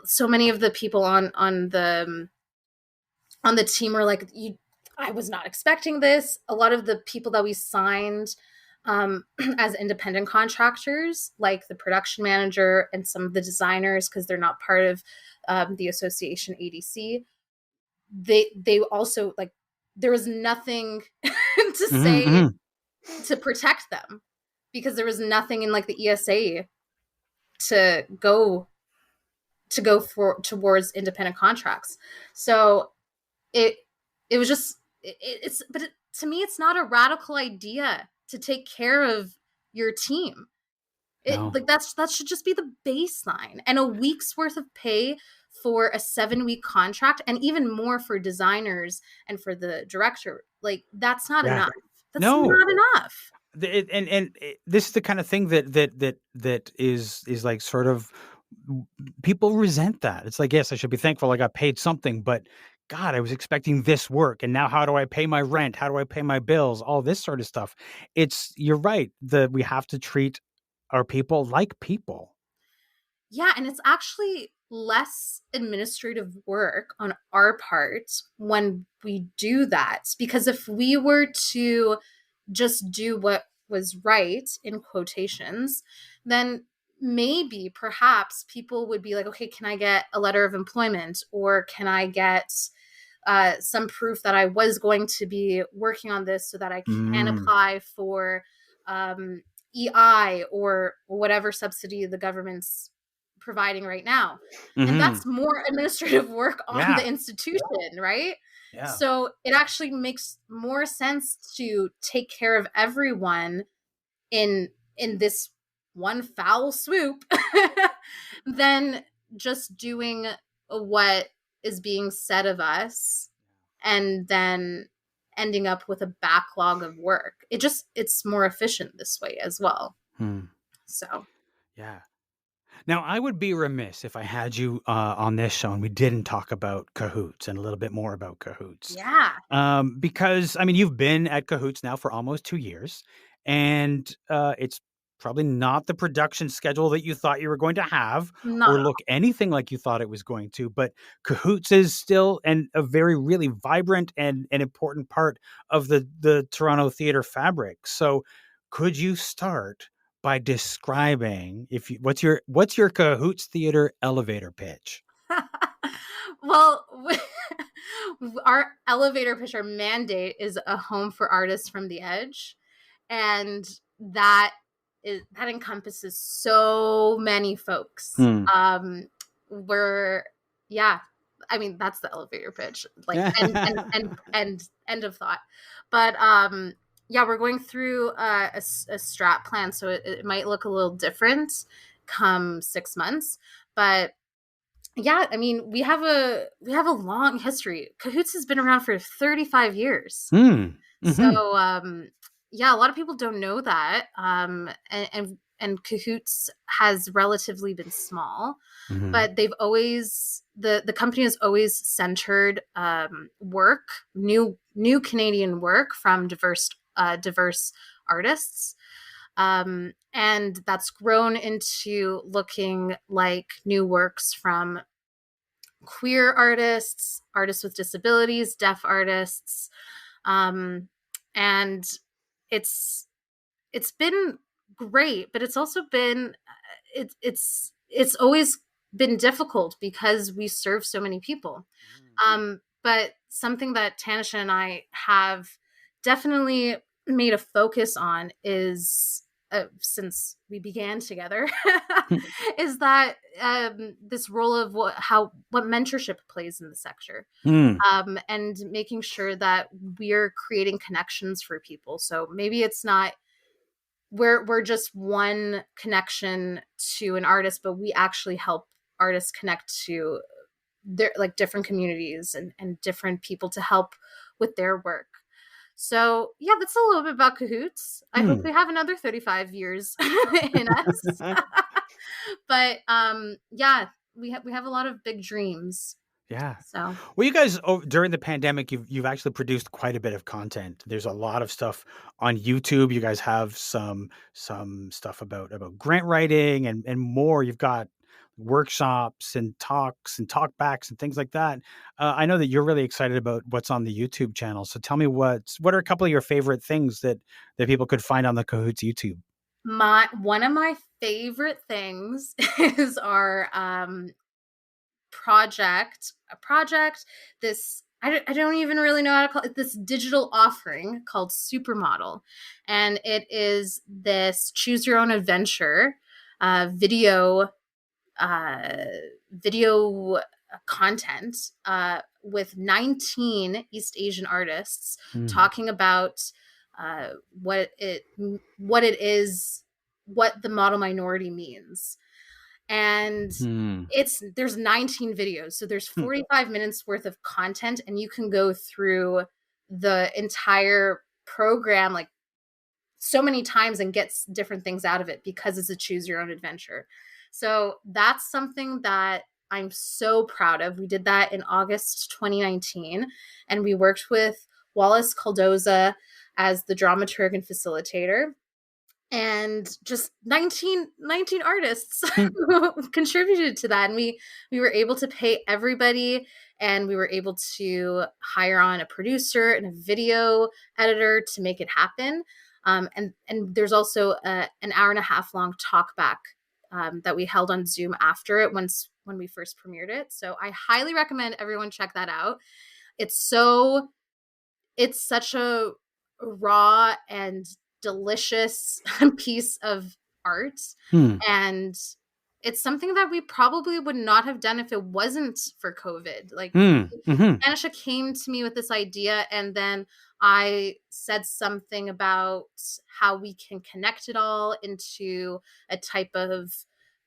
so many of the people on the team were like, I was not expecting this. A lot of the people that we signed as independent contractors, like the production manager and some of the designers, because they're not part of the association ADC, they also, like, there was nothing to say to protect them because there was nothing in like the ESA to go towards independent contracts. So it was just to me, it's not a radical idea to take care of your team. Like that should just be the baseline, and a week's worth of pay for a 7-week contract, and even more for designers and for the director. Like, that's not enough. That's not enough. This is the kind of thing that is like sort of, people resent that. It's like, yes, I should be thankful I got paid something, but God, I was expecting this work, and now how do I pay my rent? How do I pay my bills? All this sort of stuff. You're right. We have to treat our people like people. Yeah, and it's actually less administrative work on our part when we do that. Because if we were to just do what was right, in quotations, then maybe perhaps people would be like, okay, can I get a letter of employment, or can I get some proof that I was going to be working on this so that I can apply for EI or whatever subsidy the government's providing right now. And that's more administrative work on the institution, right? Yeah. So it actually makes more sense to take care of everyone in this one foul swoop than just doing what is being said of us and then ending up with a backlog of work. It's more efficient this way as well. So yeah. Now, I would be remiss if I had you on this show and we didn't talk about Cahoots and a little bit more about Cahoots. Yeah. Because, I mean, you've been at Cahoots now for almost 2 years, and it's probably not the production schedule that you thought you were going to have or look anything like you thought it was going to. But Cahoots is still a very, really vibrant and an important part of the Toronto theater fabric. So could you start by describing what's your Cahoots Theatre elevator pitch? Well, our elevator pitch, our mandate, is a home for artists from the edge, and that encompasses so many folks. I mean, that's the elevator pitch, like, end of thought. But we're going through a strat plan, so it might look a little different come 6 months. But yeah, I mean, we have a long history. Cahoots has been around for 35 years. So yeah, a lot of people don't know that. And Cahoots has relatively been small, Hmm. but they've always the company has always centered work, new Canadian work from diverse artists. And that's grown into looking like new works from queer artists, artists with disabilities, deaf artists, and it's it's been great, but it's also been it's always been difficult because we serve so many people. But something that Tanisha and I have definitely made a focus on is since we began together is that this role of what mentorship plays in the sector, Mm. and making sure that we're creating connections for people. So maybe it's not we're just one connection to an artist, but we actually help artists connect to their like different communities and different people to help with their work. So yeah, that's a little bit about Cahoots. I hope Mm. we have another 35 years in us. But yeah, we have a lot of big dreams. Yeah. So Well, you guys during the pandemic, you've actually produced quite a bit of content. There's a lot of stuff on YouTube. You guys have some stuff about grant writing and more. You've got workshops and talks and talkbacks and things like that. I know that you're really excited about what's on the YouTube channel. So tell me what are a couple of your favorite things that people could find on the Cahoots YouTube? my one of my favorite things is our project, this I don't even really know how to call it, this digital offering called Supermodel. And it is this choose your own adventure video uh, video content with 19 East Asian artists Mm. talking about uh, what it what it is, what the model minority means. And Mm. there's 19 videos, so there's Hmm. 45 minutes worth of content, and you can go through the entire program like so many times and get different things out of it because it's a choose your own adventure. So that's something that I'm so proud of. We did that in August 2019, and we worked with Wallace Caldoza as the dramaturg and facilitator, and just nineteen artists contributed to that. And we were able to pay everybody, and we were able to hire on a producer and a video editor to make it happen. And there's also an hour and a half long talk back that we held on Zoom after it when we first premiered it. So I highly recommend everyone check that out. It's so it's such a raw and delicious piece of art. Hmm. And it's something that we probably would not have done if it wasn't for COVID. Like, Hmm. Hmm. Anisha came to me with this idea, and then I said something about how we can connect it all into a type of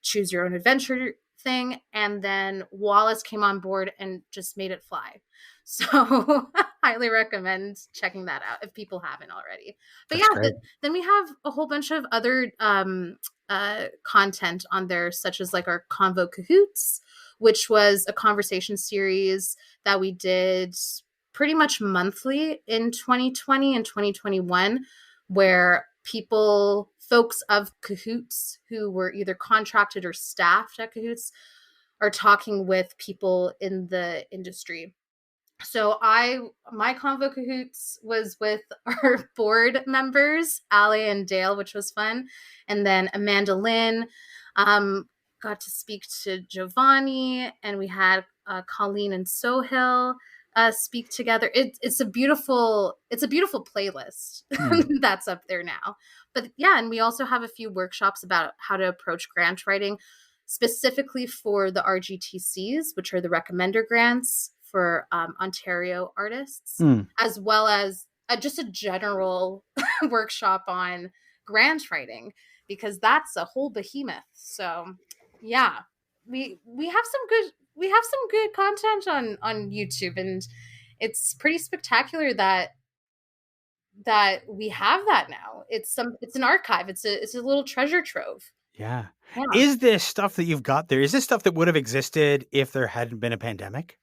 choose your own adventure thing. And then Wallace came on board and just made it fly. So highly recommend checking that out if people haven't already. But That's yeah, great. then we have a whole bunch of other content on there, such as like our Convo Cahoots, which was a conversation series that we did pretty much monthly in 2020 and 2021, where folks of Cahoots who were either contracted or staffed at Cahoots are talking with people in the industry. So my Convo Cahoots was with our board members, Ali and Dale, which was fun. And then Amanda Lynn got to speak to Giovanni, and we had Colleen and Sohail speak together. It's a beautiful playlist Hmm. that's up there now. But yeah, and we also have a few workshops about how to approach grant writing specifically for the RGTCs, which are the recommender grants for Ontario artists, Hmm. as well as just a general workshop on grant writing, because that's a whole behemoth. So yeah, we have some good content on YouTube, and it's pretty spectacular that that we have that now. It's an archive. It's a little treasure trove. Yeah. Yeah. Is this stuff that you've got there, is this stuff that would have existed if there hadn't been a pandemic?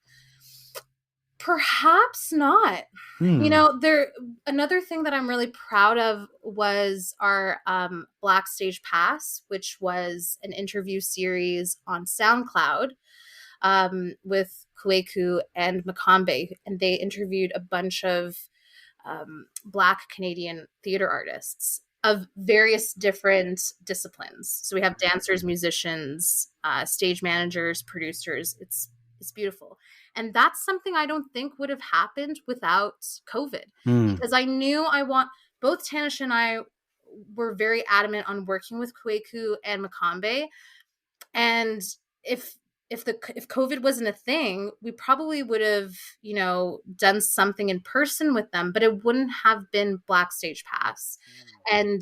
Perhaps not. You Hmm. know, there another thing that I'm really proud of was our Black Stage Pass, which was an interview series on SoundCloud with Kweku and Makambe, and they interviewed a bunch of Black Canadian theater artists of various different disciplines. So we have dancers, musicians, stage managers, producers. It's beautiful, and that's something I don't think would have happened without COVID, Hmm. because I knew I want both Tanisha and I were very adamant on working with Kweku and Makambe, and if if COVID wasn't a thing, we probably would have, you know, done something in person with them, but it wouldn't have been Black Stage Pass. And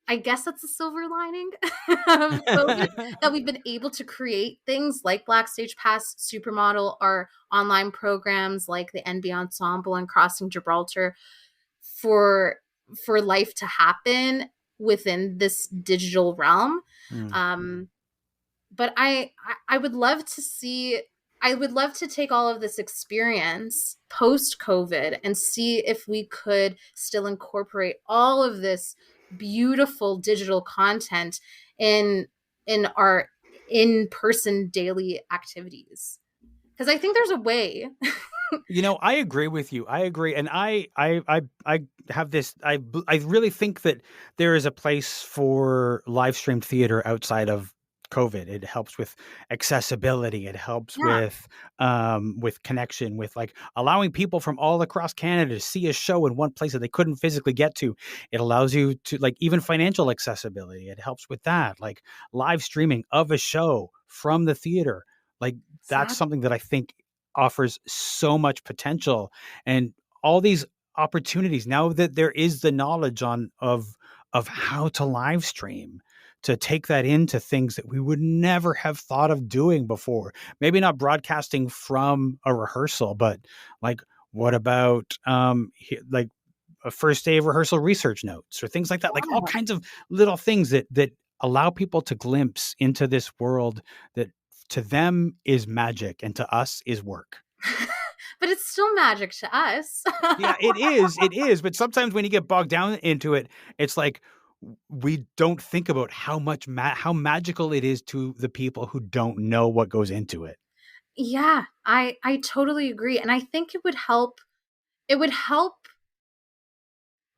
I guess that's a silver lining of COVID, that we've been able to create things like Black Stage Pass, Supermodel, our online programs like the NB Ensemble and Crossing Gibraltar, for life to happen within this digital realm. Hmm. Um, but I would love to see, I would love to take all of this experience post COVID and see if we could still incorporate all of this beautiful digital content in our in-person daily activities, because I think there's a way. You know, I agree with you. I agree, and I have this. I really think that there is a place for live streamed theater outside of COVID. It helps with accessibility. It helps Yeah, with connection, with like allowing people from all across Canada to see a show in one place that they couldn't physically get to. It allows you to, like, even financial accessibility. It helps with that, like live streaming of a show from the theater. Like, that's exactly. something that I think offers so much potential, and all these opportunities now that there is the knowledge on of how to live stream, to take that into things that we would never have thought of doing before. Maybe not broadcasting from a rehearsal, but like, what about like a first day of rehearsal research notes or things like that, like all Yeah. kinds of little things that allow people to glimpse into this world that to them is magic and to us is work. But it's still magic to us. Yeah, it is, but sometimes when you get bogged down into it, it's like we don't think about how much how magical it is to the people who don't know what goes into it. Yeah, I totally agree, and I think it would help,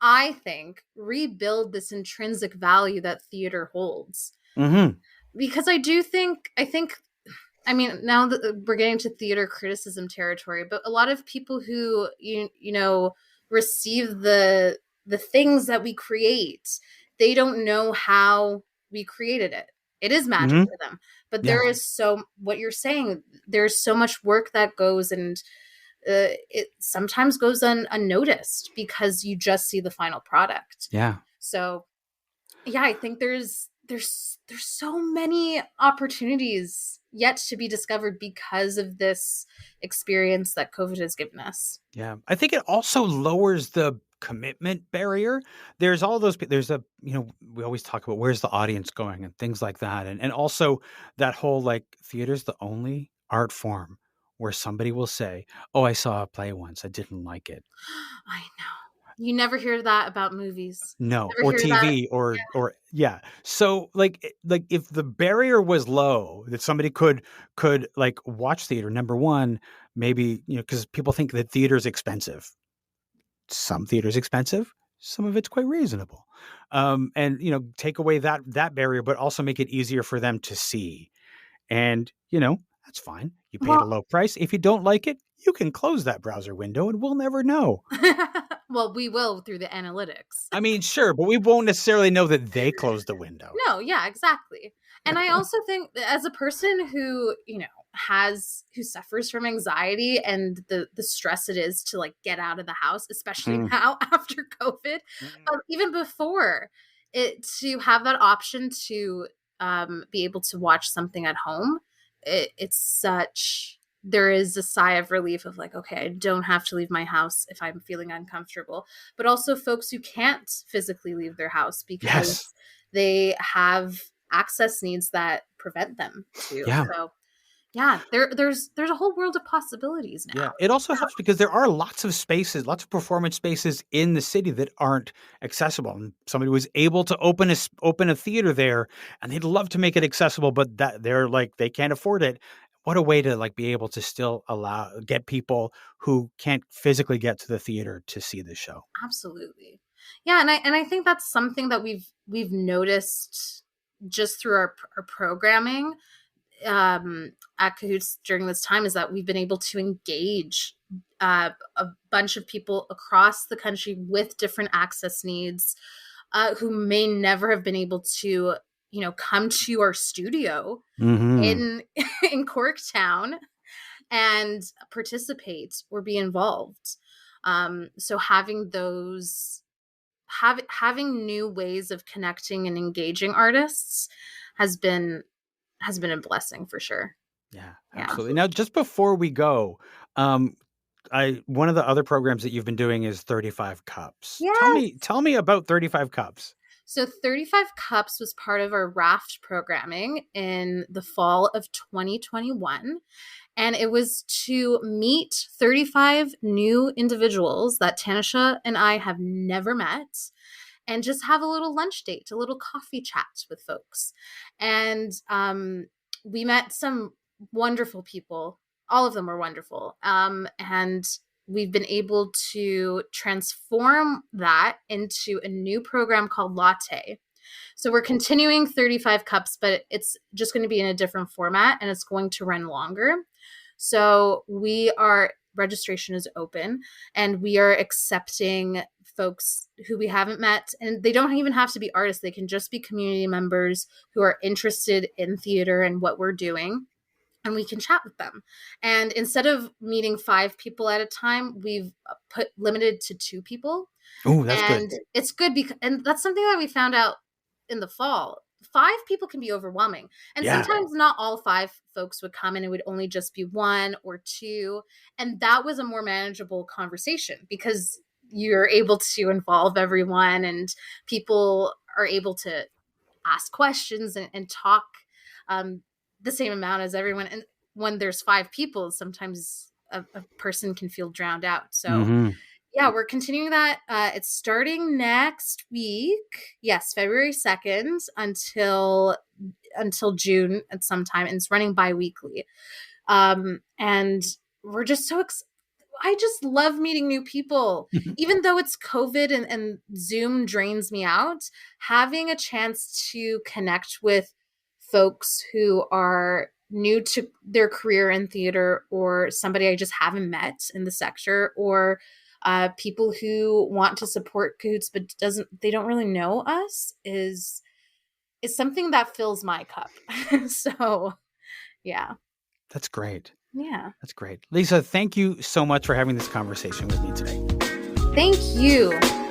I think, rebuild this intrinsic value that theater holds. Mhm. Because I think, I mean, now that we're getting to theater criticism territory, but a lot of people who you know receive the things that we create, they don't know how we created it. It is magic Mhm. to them. But Yeah. there is so, what you're saying, there's so much work that goes, and it sometimes goes unnoticed because you just see the final product. Yeah. So yeah, I think there's so many opportunities yet to be discovered because of this experience that COVID has given us. Yeah. I think it also lowers the commitment barrier. There's all those there's a, you know, we always talk about where's the audience going and things like that. And also that whole, like, theater's the only art form where somebody will say, "Oh, I saw a play once. I didn't like it." I know. You never hear that about movies. No, Never or hear that. TV or yeah. So, like if the barrier was low that somebody could like watch theater, number one, maybe, you know, because people think that theater's expensive. Some theater's expensive, some of it's quite reasonable. And, you know, take away that barrier, but also make it easier for them to see. And, you know, that's fine. You paid a Well, low price. If you don't like it, you can close that browser window and we'll never know. well, we will through the analytics. I mean, sure, but we won't necessarily know that they closed the window. No, yeah, exactly. And I also think that as a person who, you know, who suffers from anxiety and the stress it is to like get out of the house, especially Mm. now after COVID, Mm. even before it, to have that option to be able to watch something at home, it's such there is a sigh of relief of like, okay, I don't have to leave my house if I'm feeling uncomfortable. But also folks who can't physically leave their house Yes. because they have access needs that prevent them to. Yeah. So yeah, there's a whole world of possibilities Yeah. now. It also helps because there are lots of spaces, lots of performance spaces in the city that aren't accessible. And somebody was able to open a theater there, and they'd love to make it accessible, but that they're like, they can't afford it. What a way to like be able to still get people who can't physically get to the theater to see the show. Absolutely. Yeah, and I think that's something that we've noticed just through our programming at Cahoots during this time, is that we've been able to engage a bunch of people across the country with different access needs, who may never have been able to, come to our studio Mm-hmm. in in Corktown and participate or be involved. So having having new ways of connecting and engaging artists has been a blessing for sure. Yeah, Yeah. absolutely. Now, just before we go, um, one of the other programs that you've been doing is 35 Cups. Yes. Tell me about 35 Cups. So 35 Cups was part of our raft programming in the fall of 2021. And it was to meet 35 new individuals that Tanisha and I have never met, and just have a little lunch date, a little coffee chat with folks. And we met some wonderful people. All of them were wonderful. And we've been able to transform that into a new program called Latte. So we're continuing 35 Cups, but it's just going to be in a different format, and it's going to run longer. So registration is open, and we are accepting folks who we haven't met, and they don't even have to be artists. They can just be community members who are interested in theater and what we're doing, and we can chat with them. And instead of meeting 5 people at a time, we've limited to 2 people. Oh, that's And good. it's good and that's something that we found out in the fall. 5 people can be overwhelming. And Yeah. sometimes not all 5 folks would come, and it would only just be 1 or 2. And that was a more manageable conversation because you're able to involve everyone, and people are able to ask questions and talk the same amount as everyone. And when there's 5 people, sometimes a person can feel drowned out. So Mm-hmm. yeah, we're continuing that. It's starting next week. Yes, February 2nd until June at some time, and it's running bi-weekly. And we're just I just love meeting new people. Even though it's COVID and Zoom drains me out, having a chance to connect with folks who are new to their career in theater, or somebody I just haven't met in the sector, or people who want to support Cahoots but they don't really know us, is something that fills my cup. So yeah. That's great. Yeah. That's great. Lisa, thank you so much for having this conversation with me today. Thank you.